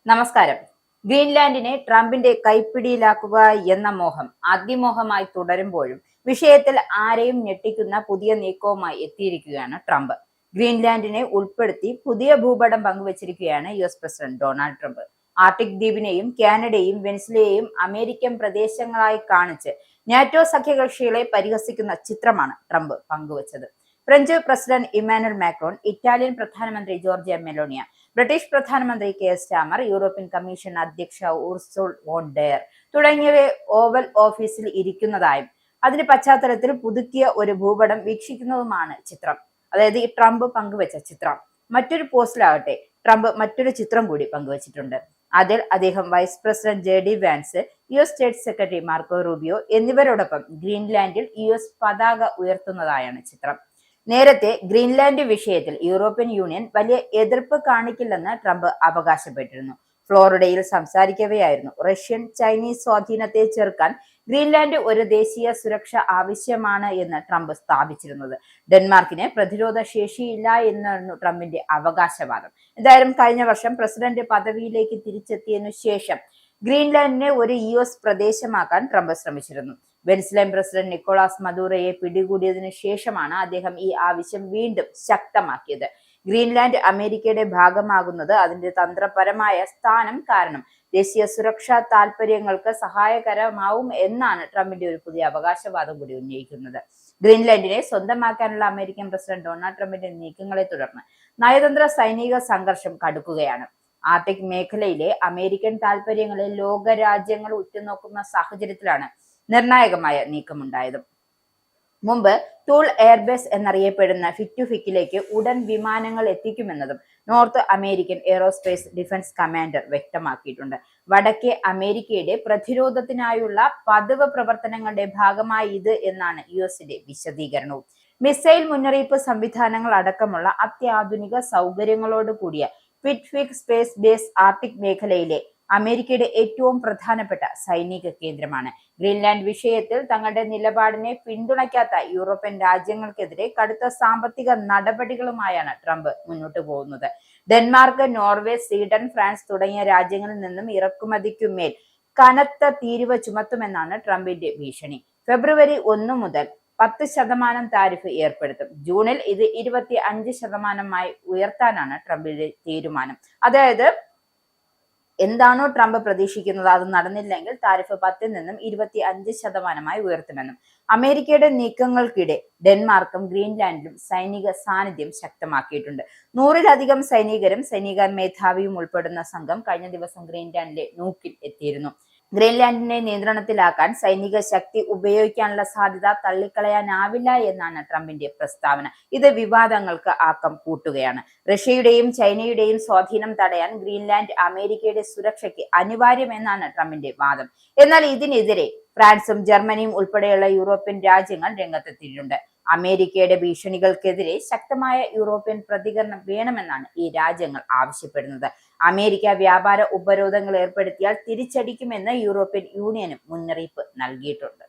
നമസ്കാരം. ഗ്രീൻലാൻഡിനെ ട്രംപിന്റെ കൈപ്പിടിയിലാക്കുക എന്ന മോഹം അതിമോഹമായി തുടരുമ്പോഴും വിഷയത്തിൽ ആരെയും ഞെട്ടിക്കുന്ന പുതിയ നീക്കവുമായി എത്തിയിരിക്കുകയാണ് ട്രംപ്. ഗ്രീൻലാൻഡിനെ ഉൾപ്പെടുത്തി പുതിയ ഭൂപടം പങ്കുവച്ചിരിക്കുകയാണ് US president Donald Trump. Arctic ദ്വീപിനെയും കാനഡയെയും വെനിസ്വേലയെയും അമേരിക്കൻ പ്രദേശങ്ങളായി കാണിച്ച് നാറ്റോ സഖ്യകക്ഷികളെ പരിഹസിക്കുന്ന ചിത്രമാണ് ട്രംപ് പങ്കുവച്ചത്. French president Emmanuel Macron, Italian പ്രധാനമന്ത്രി ജോർജിയ മെലോണിയ, ബ്രിട്ടീഷ് പ്രധാനമന്ത്രി കെയർ സ്റ്റാമർ, യൂറോപ്യൻ കമ്മീഷൻ അധ്യക്ഷ ഉർസുല വോൺ ഡെർ തുടങ്ങിയവരെ ഓവൽ ഓഫീസിൽ ഇരിക്കുന്നതായും അതിന്റെ പശ്ചാത്തലത്തിൽ പുതുക്കിയ ഒരു ഭൂപടം വീക്ഷിക്കുന്നതുമാണ് ചിത്രം. അതായത് ഈ ട്രംപ് പങ്കുവെച്ച ചിത്രം. മറ്റൊരു പോസ്റ്റിലാകട്ടെ ട്രംപ് മറ്റൊരു ചിത്രം കൂടി പങ്കുവച്ചിട്ടുണ്ട്. അതിൽ അദ്ദേഹം vice president JD Vance, US state secretary Marco Rubio എന്നിവരോടൊപ്പം ഗ്രീൻലാൻഡിൽ US പതാക ഉയർത്തുന്നതായാണ് ചിത്രം. നേരത്തെ ഗ്രീൻലാൻഡ് വിഷയത്തിൽ യൂറോപ്യൻ യൂണിയൻ വലിയ എതിർപ്പ് കാണിക്കില്ലെന്ന് ട്രംപ് അവകാശപ്പെട്ടിരുന്നു. ഫ്ലോറിഡയിൽ സംസാരിക്കവെയായിരുന്നു റഷ്യൻ ചൈനീസ് സ്വാധീനത്തെ ചെറുക്കാൻ ഗ്രീൻലാൻഡ് ഒരു ദേശീയ സുരക്ഷ ആവശ്യമാണ് എന്ന് ട്രംപ് സ്ഥാപിച്ചിരുന്നത്. ഡെൻമാർക്കിന് പ്രതിരോധ ശേഷിയില്ല എന്നായിരുന്നു ട്രംപിന്റെ അവകാശവാദം. എന്തായാലും കഴിഞ്ഞ വർഷം പ്രസിഡന്റ് പദവിയിലേക്ക് തിരിച്ചെത്തിയതിനു ശേഷം ഗ്രീൻലാൻഡിനെ ഒരു US പ്രദേശമാക്കാൻ ട്രംപ് ശ്രമിച്ചിരുന്നു. വെനിസ്വേലൻ പ്രസിഡന്റ് നിക്കോളാസ് മദൂറോയെ പിടികൂടിയതിനു ശേഷമാണ് അദ്ദേഹം ഈ ആവശ്യം വീണ്ടും ശക്തമാക്കിയത്. ഗ്രീൻലാൻഡ് അമേരിക്കയുടെ ഭാഗമാകുന്നത് അതിന്റെ തന്ത്രപരമായ സ്ഥാനം കാരണം ദേശീയ സുരക്ഷാ താൽപര്യങ്ങൾക്ക് സഹായകരമാവും എന്നാണ് ട്രംപിന്റെ ഒരു പുതിയ അവകാശവാദം കൂടി ഉന്നയിക്കുന്നത്. ഗ്രീൻലാൻഡിനെ സ്വന്തമാക്കാനുള്ള അമേരിക്കൻ പ്രസിഡന്റ് ഡൊണാൾഡ് ട്രംപിന്റെ നീക്കങ്ങളെ തുടർന്ന് നയതന്ത്ര സൈനിക സംഘർഷം കടുക്കുകയാണ്. ആർട്ടിക് മേഖലയിലെ അമേരിക്കൻ താൽപര്യങ്ങളെ ലോകരാജ്യങ്ങൾ ഉറ്റുനോക്കുന്ന സാഹചര്യത്തിലാണ് നിർണായകമായ നീക്കമുണ്ടായത്. മുമ്പ് ടൂൾ എയർബേസ് എന്നറിയപ്പെടുന്ന ഫിറ്റുഫിക്കിലേക്ക് ഉടൻ വിമാനങ്ങൾ എത്തിക്കുമെന്നതും North American aerospace defence commander വ്യക്തമാക്കിയിട്ടുണ്ട്. വടക്കേ അമേരിക്കയുടെ പ്രതിരോധത്തിനായുള്ള പതിവ് പ്രവർത്തനങ്ങളുടെ ഭാഗമായി ഇത് എന്നാണ് യുഎസിന്റെ വിശദീകരണവും. മിസൈൽ മുന്നറിയിപ്പ് സംവിധാനങ്ങൾ അടക്കമുള്ള അത്യാധുനിക സൗകര്യങ്ങളോട് കൂടിയ ഫിറ്റ്ഫിക് സ്പേസ് ബേസ് ആർട്ടിക് മേഖലയിലെ അമേരിക്കയുടെ ഏറ്റവും പ്രധാനപ്പെട്ട സൈനിക കേന്ദ്രമാണ്. ഗ്രീൻലാൻഡ് വിഷയത്തിൽ തങ്ങളുടെ നിലപാടിനെ പിന്തുണയ്ക്കാത്ത യൂറോപ്യൻ രാജ്യങ്ങൾക്കെതിരെ കടുത്ത സാമ്പത്തിക നടപടികളുമായാണ് ട്രംപ് മുന്നോട്ട് പോകുന്നത്. ഡെൻമാർക്ക്, നോർവേ, സ്വീഡൻ, ഫ്രാൻസ് തുടങ്ങിയ രാജ്യങ്ങളിൽ നിന്നും ഇറക്കുമതിക്കുമേൽ കനത്ത തീരുവ ചുമത്തുമെന്നാണ് ട്രംപിന്റെ ഭീഷണി. ഫെബ്രുവരി 1 മുതൽ 10% താരിഫ് ഏർപ്പെടുത്തും. ജൂണിൽ ഇത് 25% ഉയർത്താനാണ് ട്രംപിന്റെ തീരുമാനം. അതായത് എന്താണോ ട്രംപ് പ്രതീക്ഷിക്കുന്നത് അത് നടന്നില്ലെങ്കിൽ താരിഫ് 10 നിന്നും 25% ഉയർത്തുമെന്നും. അമേരിക്കയുടെ നീക്കങ്ങൾക്കിടെ ഡെൻമാർക്കും ഗ്രീൻലാൻഡിലും സൈനിക സാന്നിധ്യം ശക്തമാക്കിയിട്ടുണ്ട്. 100-ലധികം സൈനികരും സൈനിക മേധാവിയും ഉൾപ്പെടുന്ന സംഘം കഴിഞ്ഞ ദിവസം ഗ്രീൻലാൻഡിലെ നൂക്കിൽ എത്തിയിരുന്നു. ഗ്രീൻലാൻഡിനെ നിയന്ത്രണത്തിലാക്കാൻ സൈനിക ശക്തി ഉപയോഗിക്കാനുള്ള സാധ്യത തള്ളിക്കളയാനാവില്ല എന്നാണ് ട്രംപിന്റെ പ്രസ്താവന. ഇത് വിവാദങ്ങൾക്ക് ആക്കം കൂട്ടുകയാണ്. റഷ്യയുടെയും ചൈനയുടെയും സ്വാധീനം തടയാൻ ഗ്രീൻലാൻഡ് അമേരിക്കയുടെ സുരക്ഷയ്ക്ക് അനിവാര്യമെന്നാണ് ട്രംപിന്റെ വാദം. എന്നാൽ ഇതിനെതിരെ ഫ്രാൻസും ജർമ്മനിയും ഉൾപ്പെടെയുള്ള യൂറോപ്യൻ രാജ്യങ്ങൾ രംഗത്തെത്തിയിട്ടുണ്ട്. അമേരിക്കയുടെ ഭീഷണികൾക്കെതിരെ ശക്തമായ യൂറോപ്യൻ പ്രതികരണം വേണമെന്നാണ് ഈ രാജ്യങ്ങൾ ആവശ്യപ്പെടുന്നത്. അമേരിക്ക വ്യാപാര ഉപരോധങ്ങൾ ഏർപ്പെടുത്തിയാൽ തിരിച്ചടിക്കുമെന്ന് യൂറോപ്യൻ യൂണിയനും മുന്നറിയിപ്പ് നൽകിയിട്ടുണ്ട്.